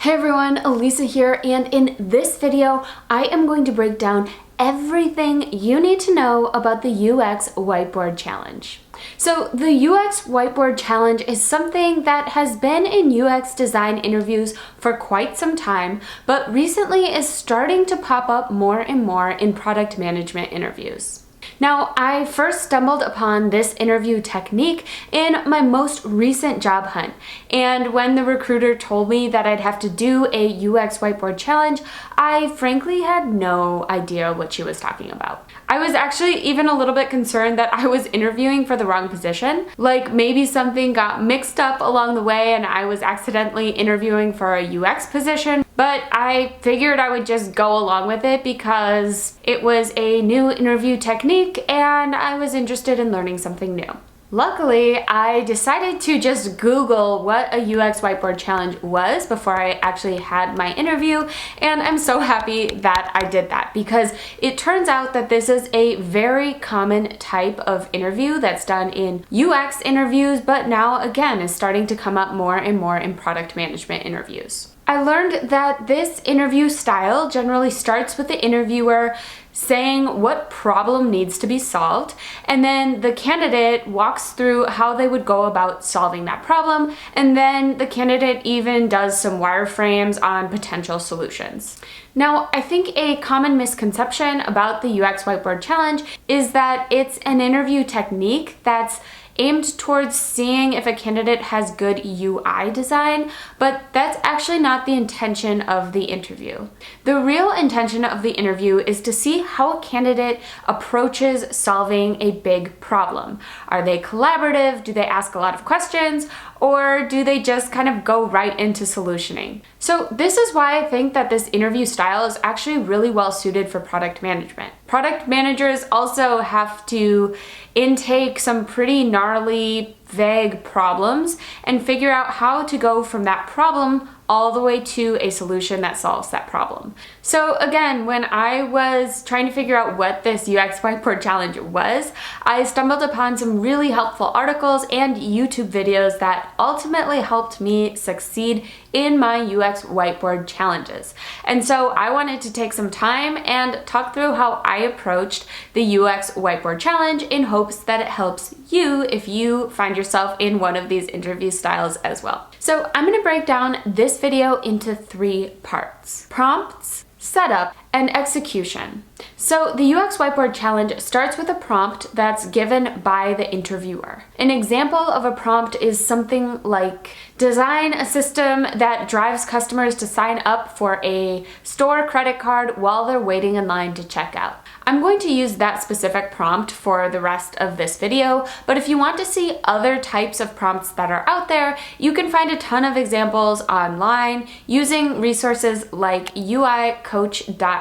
Hey everyone, Elisa here, and in this video, I am going to break down everything you need to know about the UX Whiteboard Challenge. So the UX Whiteboard Challenge is something that has been in UX design interviews for quite some time, but recently is starting to pop up more and more in product management interviews. Now, I first stumbled upon this interview technique in my most recent job hunt, and when the recruiter told me that I'd have to do a UX Whiteboard Challenge, I frankly had no idea what she was talking about. I was actually even a little bit concerned that I was interviewing for the wrong position, like maybe something got mixed up along the way and I was accidentally interviewing for a UX position. But I figured I would just go along with it because it was a new interview technique and I was interested in learning something new. Luckily, I decided to just Google what a UX Whiteboard Challenge was before I actually had my interview, and I'm so happy that I did that because it turns out that this is a very common type of interview that's done in UX interviews, but now again is starting to come up more and more in product management interviews. I learned that this interview style generally starts with the interviewer saying what problem needs to be solved, and then the candidate walks through how they would go about solving that problem, and then the candidate even does some wireframes on potential solutions. Now, I think a common misconception about the UX Whiteboard Challenge is that it's an interview technique that's aimed towards seeing if a candidate has good UI design, but that's actually not the intention of the interview. The real intention of the interview is to see how a candidate approaches solving a big problem. Are they collaborative? Do they ask a lot of questions? Or do they just kind of go right into solutioning? So this is why I think that this interview style is actually really well suited for product management. Product managers also have to intake some pretty gnarly, vague problems and figure out how to go from that problem all the way to a solution that solves that problem. So again, when I was trying to figure out what this UX Whiteboard Challenge was, I stumbled upon some really helpful articles and YouTube videos that ultimately helped me succeed in my UX Whiteboard challenges. And so I wanted to take some time and talk through how I approached the UX Whiteboard Challenge in hopes that it helps you if you find yourself in one of these interview styles as well. So I'm gonna break down this video into 3 parts: prompts, setup, and execution. So the UX Whiteboard Challenge starts with a prompt that's given by the interviewer. An example of a prompt is something like, design a system that drives customers to sign up for a store credit card while they're waiting in line to check out. I'm going to use that specific prompt for the rest of this video, but if you want to see other types of prompts that are out there, you can find a ton of examples online using resources like uicoach.io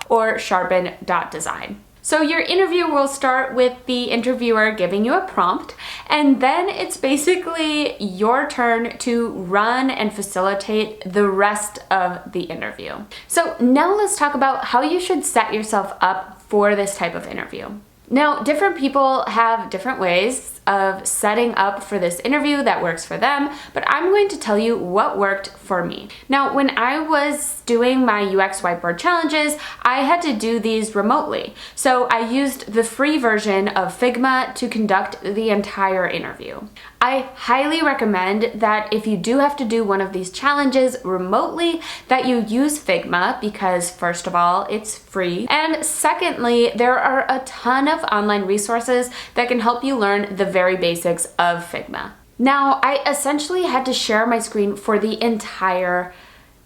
or sharpen.design. So your interview will start with the interviewer giving you a prompt, and then it's basically your turn to run and facilitate the rest of the interview. So now let's talk about how you should set yourself up for this type of interview. Now, different people have different ways of setting up for this interview that works for them, but I'm going to tell you what worked for me. Now, when I was doing my UX Whiteboard challenges, I had to do these remotely. So I used the free version of Figma to conduct the entire interview. I highly recommend that if you do have to do one of these challenges remotely, that you use Figma because first of all, it's free. And secondly, there are a ton of online resources that can help you learn the very basics of Figma. Now, I essentially had to share my screen for the entire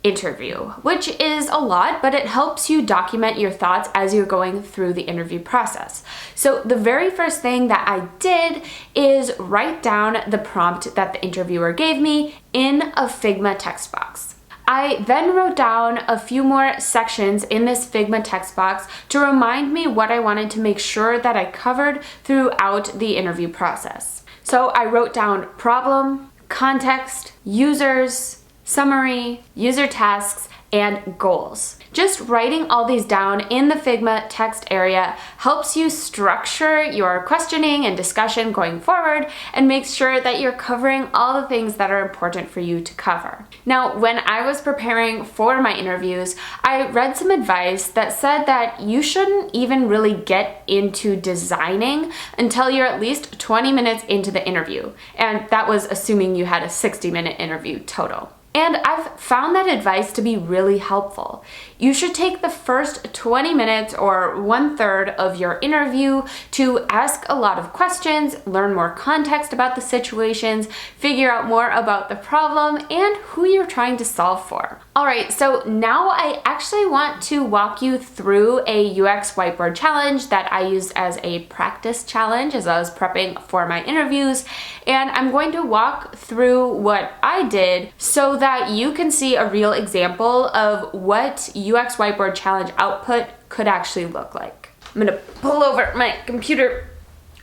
interview, which is a lot, but it helps you document your thoughts as you're going through the interview process. So the very first thing that I did is write down the prompt that the interviewer gave me in a Figma text box. I then wrote down a few more sections in this Figma text box to remind me what I wanted to make sure that I covered throughout the interview process. So I wrote down problem, context, users, summary, user tasks, and goals. Just writing all these down in the Figma text area helps you structure your questioning and discussion going forward and makes sure that you're covering all the things that are important for you to cover. Now, when I was preparing for my interviews, I read some advice that said that you shouldn't even really get into designing until you're at least 20 minutes into the interview. And that was assuming you had a 60-minute interview total. And I've found that advice to be really helpful. You should take the first 20 minutes or 1/3 of your interview to ask a lot of questions, learn more context about the situations, figure out more about the problem and who you're trying to solve for. All right, so now I actually want to walk you through a UX Whiteboard challenge that I used as a practice challenge as I was prepping for my interviews. And I'm going to walk through what I did so that you can see a real example of what UX Whiteboard challenge output could actually look like. I'm gonna pull over my computer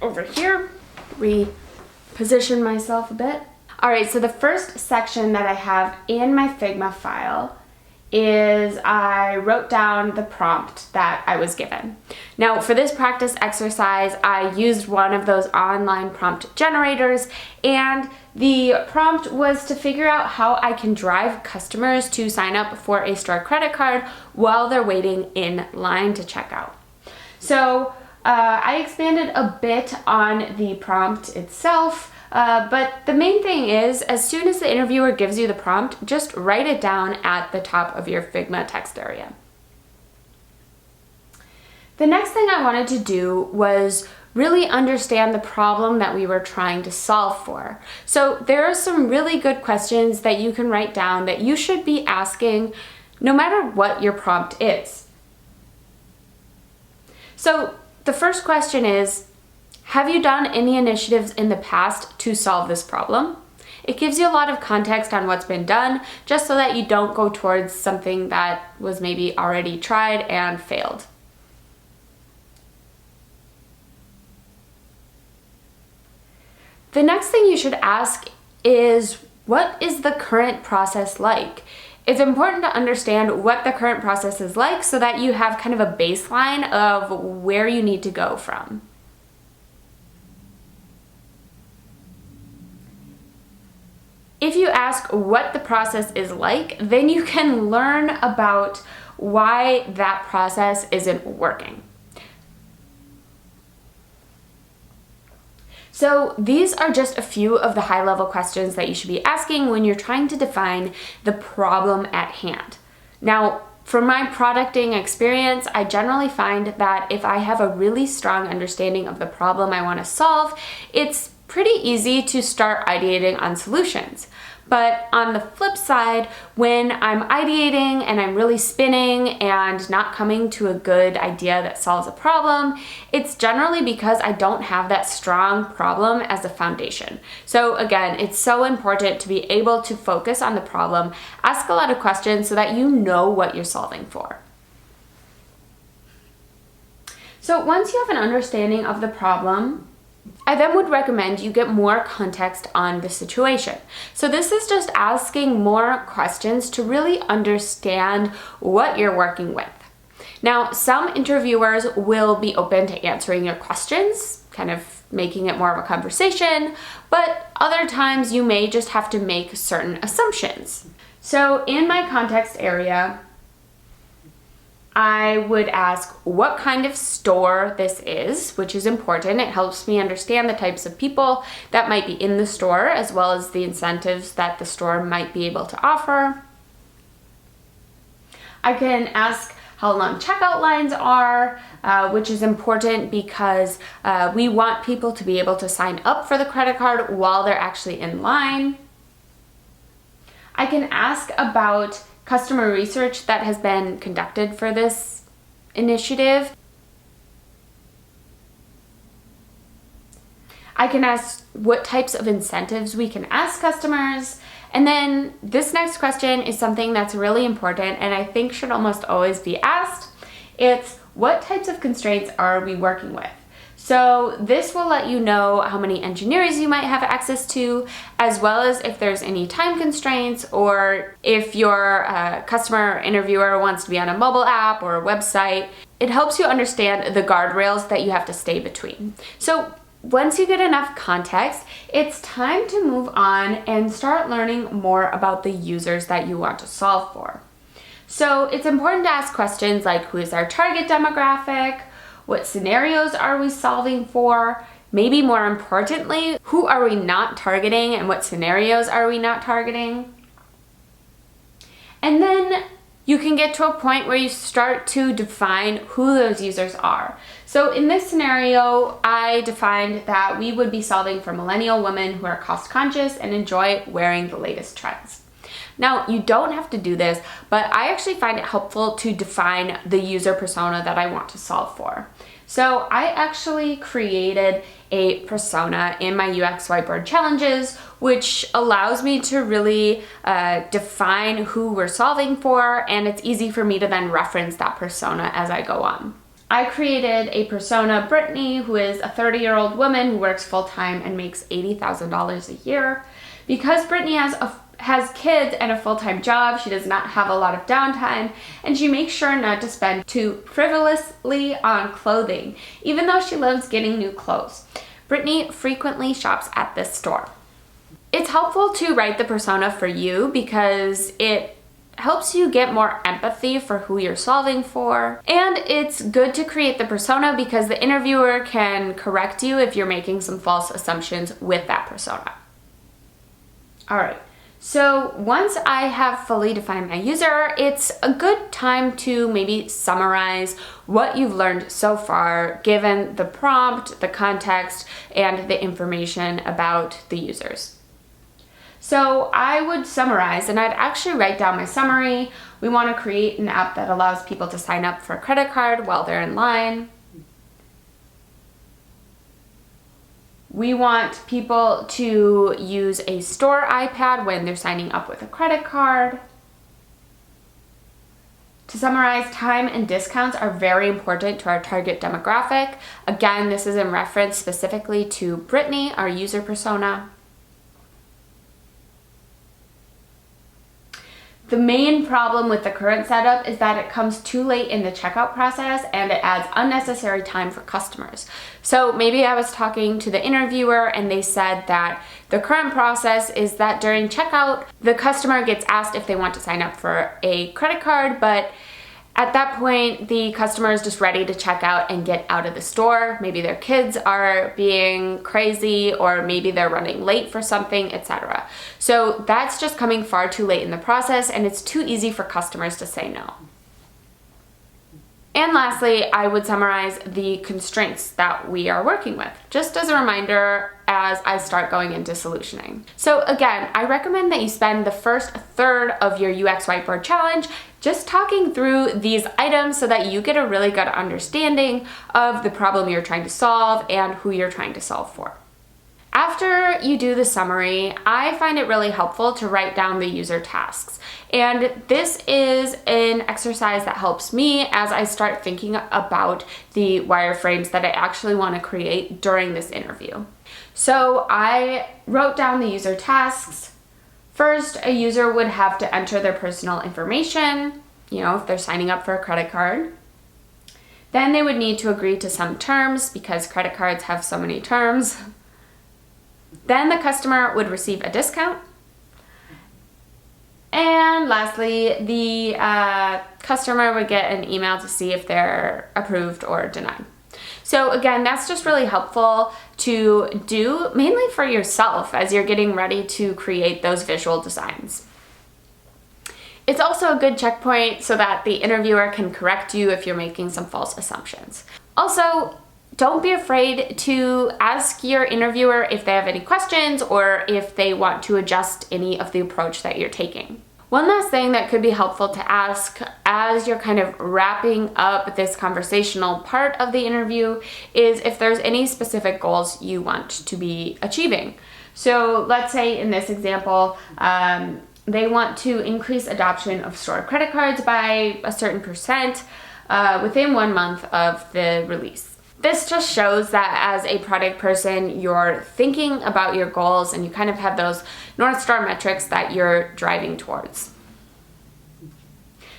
over here, reposition myself a bit. All right, so the first section that I have in my Figma file is I wrote down the prompt that I was given. Now, for this practice exercise, I used one of those online prompt generators, and the prompt was to figure out how I can drive customers to sign up for a store credit card while they're waiting in line to check out. So I expanded a bit on the prompt itself, but the main thing is, as soon as the interviewer gives you the prompt, just write it down at the top of your Figma text area. The next thing I wanted to do was really understand the problem that we were trying to solve for. So there are some really good questions that you can write down that you should be asking no matter what your prompt is. So the first question is, have you done any initiatives in the past to solve this problem? It gives you a lot of context on what's been done, just so that you don't go towards something that was maybe already tried and failed. The next thing you should ask is, what is the current process like? It's important to understand what the current process is like so that you have kind of a baseline of where you need to go from. If you ask what the process is like, then you can learn about why that process isn't working. So these are just a few of the high-level questions that you should be asking when you're trying to define the problem at hand. Now, from my producting experience, I generally find that if I have a really strong understanding of the problem I want to solve, it's pretty easy to start ideating on solutions. But on the flip side, when I'm ideating and I'm really spinning and not coming to a good idea that solves a problem, it's generally because I don't have that strong problem as a foundation. So again, it's so important to be able to focus on the problem, ask a lot of questions so that you know what you're solving for. So once you have an understanding of the problem, I then would recommend you get more context on the situation. So this is just asking more questions to really understand what you're working with. Now, some interviewers will be open to answering your questions, kind of making it more of a conversation, but other times you may just have to make certain assumptions. So in my context area, I would ask what kind of store this is, which is important. It helps me understand the types of people that might be in the store, as well as the incentives that the store might be able to offer. I can ask how long checkout lines are, which is important because we want people to be able to sign up for the credit card while they're actually in line. I can ask about customer research that has been conducted for this initiative. I can ask what types of incentives we can ask customers. And then this next question is something that's really important and I think should almost always be asked. It's what types of constraints are we working with? So this will let you know how many engineers you might have access to, as well as if there's any time constraints, or if your customer or interviewer wants to be on a mobile app or a website. It helps you understand the guardrails that you have to stay between. So once you get enough context, it's time to move on and start learning more about the users that you want to solve for. So it's important to ask questions like, who is our target demographic? What scenarios are we solving for? Maybe more importantly, who are we not targeting and what scenarios are we not targeting? And then you can get to a point where you start to define who those users are. So in this scenario, I defined that we would be solving for millennial women who are cost conscious and enjoy wearing the latest trends. Now, you don't have to do this, but I actually find it helpful to define the user persona that I want to solve for. So I actually created a persona in my UX Whiteboard challenges, which allows me to really define who we're solving for, and it's easy for me to then reference that persona as I go on. I created a persona, Brittany, who is a 30-year-old woman who works full-time and makes $80,000 a year. Because Brittany has kids and a full-time job, she does not have a lot of downtime, and she makes sure not to spend too frivolously on clothing, even though she loves getting new clothes. Brittany frequently shops at this store. It's helpful to write the persona for you because it helps you get more empathy for who you're solving for. And it's good to create the persona because the interviewer can correct you if you're making some false assumptions with that persona. All right. So once I have fully defined my user, it's a good time to maybe summarize what you've learned so far, given the prompt, the context, and the information about the users. So I would summarize, and I'd actually write down my summary. We want to create an app that allows people to sign up for a credit card while they're in line. We want people to use a store iPad when they're signing up with a credit card. To summarize, time and discounts are very important to our target demographic. Again, this is in reference specifically to Brittany, our user persona. The main problem with the current setup is that it comes too late in the checkout process and it adds unnecessary time for customers. So maybe I was talking to the interviewer and they said that the current process is that during checkout, the customer gets asked if they want to sign up for a credit card, but at that point, the customer is just ready to check out and get out of the store. Maybe their kids are being crazy, or maybe they're running late for something, etc. So that's just coming far too late in the process, and it's too easy for customers to say no. And lastly, I would summarize the constraints that we are working with, just as a reminder as I start going into solutioning. So again, I recommend that you spend the first third of your UX Whiteboard challenge just talking through these items so that you get a really good understanding of the problem you're trying to solve and who you're trying to solve for. After you do the summary, I find it really helpful to write down the user tasks. And this is an exercise that helps me as I start thinking about the wireframes that I actually want to create during this interview. So I wrote down the user tasks. First, a user would have to enter their personal information, if they're signing up for a credit card. Then they would need to agree to some terms because credit cards have so many terms. Then the customer would receive a discount. And lastly, the customer would get an email to see if they're approved or denied. So again, that's just really helpful to do mainly for yourself as you're getting ready to create those visual designs. It's also a good checkpoint so that the interviewer can correct you if you're making some false assumptions. Also, don't be afraid to ask your interviewer if they have any questions or if they want to adjust any of the approach that you're taking. One last thing that could be helpful to ask as you're kind of wrapping up this conversational part of the interview is if there's any specific goals you want to be achieving. So let's say in this example, they want to increase adoption of store credit cards by a certain percent within 1 month of the release. This just shows that as a product person, you're thinking about your goals and you kind of have those North Star metrics that you're driving towards.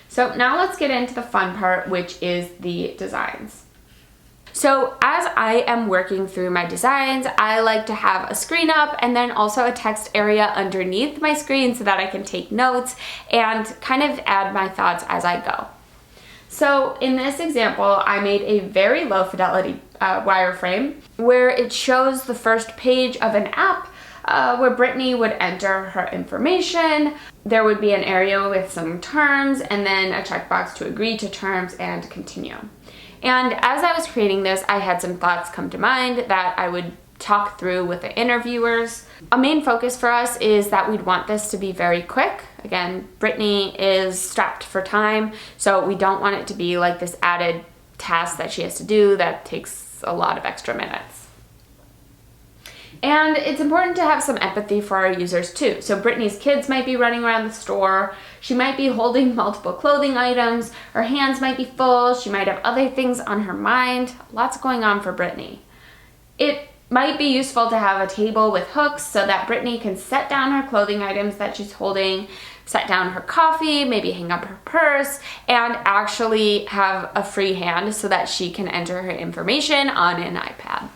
So now let's get into the fun part, which is the designs. So as I am working through my designs, I like to have a screen up and then also a text area underneath my screen so that I can take notes and kind of add my thoughts as I go. So in this example, I made a very low fidelity wireframe where it shows the first page of an app where Brittany would enter her information. There would be an area with some terms and then a checkbox to agree to terms and continue. And as I was creating this, I had some thoughts come to mind that I would talk through with the interviewers. A main focus for us is that we'd want this to be very quick. Again, Brittany is strapped for time, so we don't want it to be like this added task that she has to do that takes a lot of extra minutes. And it's important to have some empathy for our users too. So Brittany's kids might be running around the store, she might be holding multiple clothing items, her hands might be full, she might have other things on her mind, lots going on for Brittany. It might be useful to have a table with hooks so that Brittany can set down her clothing items that she's holding, set down her coffee, maybe hang up her purse, and actually have a free hand so that she can enter her information on an iPad.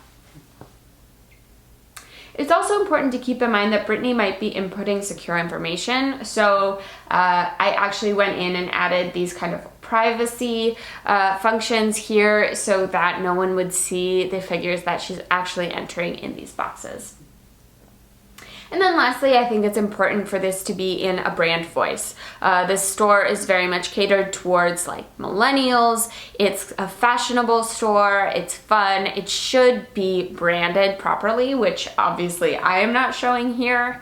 It's also important to keep in mind that Brittany might be inputting secure information. So I actually went in and added these kind of privacy functions here so that no one would see the figures that she's actually entering in these boxes. And then lastly, I think it's important for this to be in a brand voice. This store is very much catered towards like millennials. It's a fashionable store, it's fun, it should be branded properly, which obviously I am not showing here.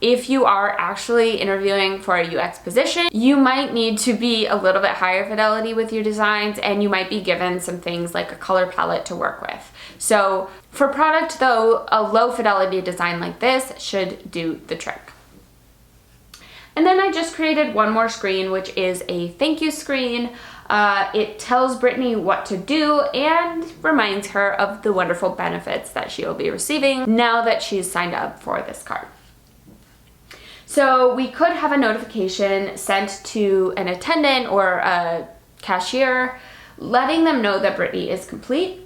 If you are actually interviewing for a UX position, you might need to be a little bit higher fidelity with your designs, and you might be given some things like a color palette to work with. So for product though, a low fidelity design like this should do the trick. And then I just created one more screen, which is a thank you screen. It tells Brittany what to do and reminds her of the wonderful benefits that she will be receiving now that she's signed up for this card. So we could have a notification sent to an attendant or a cashier letting them know that Brittany is complete.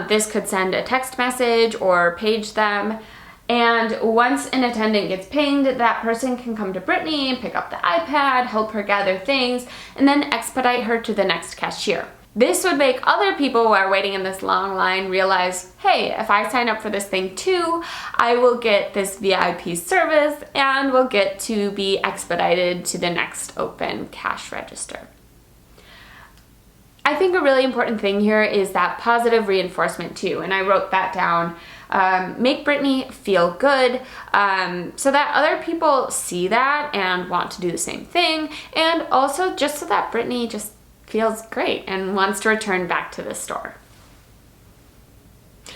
This could send a text message or page them. And once an attendant gets pinged, that person can come to Brittany, pick up the iPad, help her gather things, and then expedite her to the next cashier. This would make other people who are waiting in this long line realize, hey, if I sign up for this thing too, I will get this VIP service and will get to be expedited to the next open cash register. I think a really important thing here is that positive reinforcement too, and I wrote that down. Make Brittany feel good so that other people see that and want to do the same thing, and also just so that Brittany just feels great and wants to return back to the store.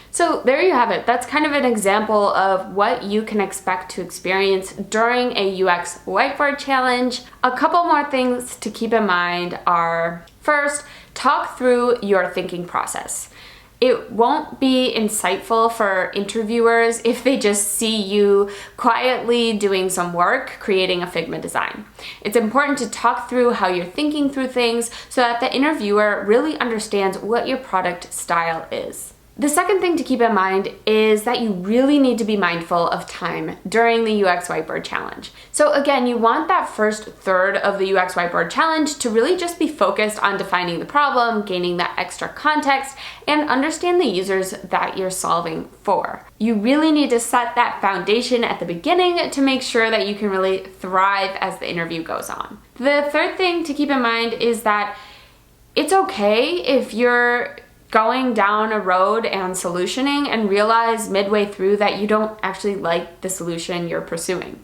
So there you have it. That's kind of an example of what you can expect to experience during a UX Whiteboard challenge. A couple more things to keep in mind are, first, talk through your thinking process. It won't be insightful for interviewers if they just see you quietly doing some work, creating a Figma design. It's important to talk through how you're thinking through things so that the interviewer really understands what your product style is. The second thing to keep in mind is that you really need to be mindful of time during the UX Whiteboard challenge. So again, you want that first third of the UX Whiteboard challenge to really just be focused on defining the problem, gaining that extra context, and understand the users that you're solving for. You really need to set that foundation at the beginning to make sure that you can really thrive as the interview goes on. The third thing to keep in mind is that it's okay if you're going down a road and solutioning and realize midway through that you don't actually like the solution you're pursuing.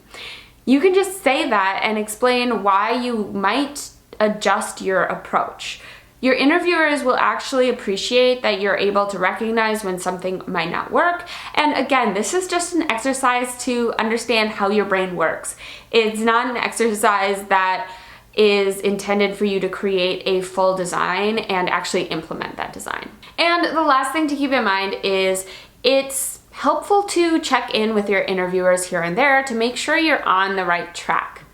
You can just say that and explain why you might adjust your approach. Your interviewers will actually appreciate that you're able to recognize when something might not work. And again, this is just an exercise to understand how your brain works. It's not an exercise that is intended for you to create a full design and actually implement that design. And the last thing to keep in mind is it's helpful to check in with your interviewers here and there to make sure you're on the right track.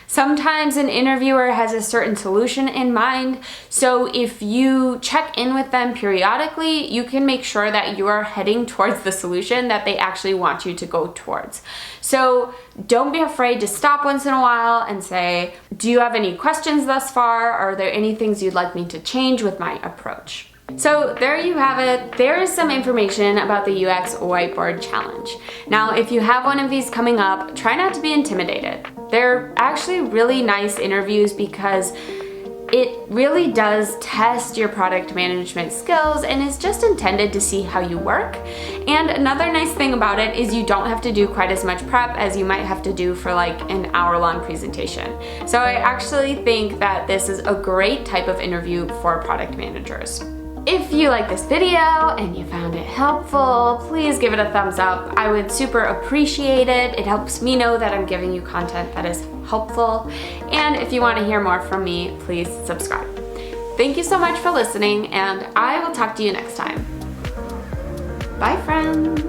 Sometimes an interviewer has a certain solution in mind, so if you check in with them periodically, you can make sure that you are heading towards the solution that they actually want you to go towards. So don't be afraid to stop once in a while and say, do you have any questions thus far? Are there any things you'd like me to change with my approach? So there you have it. There is some information about the UX Whiteboard Challenge. Now, if you have one of these coming up, try not to be intimidated. They're actually really nice interviews because it really does test your product management skills and is just intended to see how you work. And another nice thing about it is you don't have to do quite as much prep as you might have to do for like an hour-long presentation. So I actually think that this is a great type of interview for product managers. If you like this video and you found it helpful, please give it a thumbs up. I would super appreciate it. It helps me know that I'm giving you content that is helpful. And if you want to hear more from me, please subscribe. Thank you so much for listening, and I will talk to you next time. Bye, friends.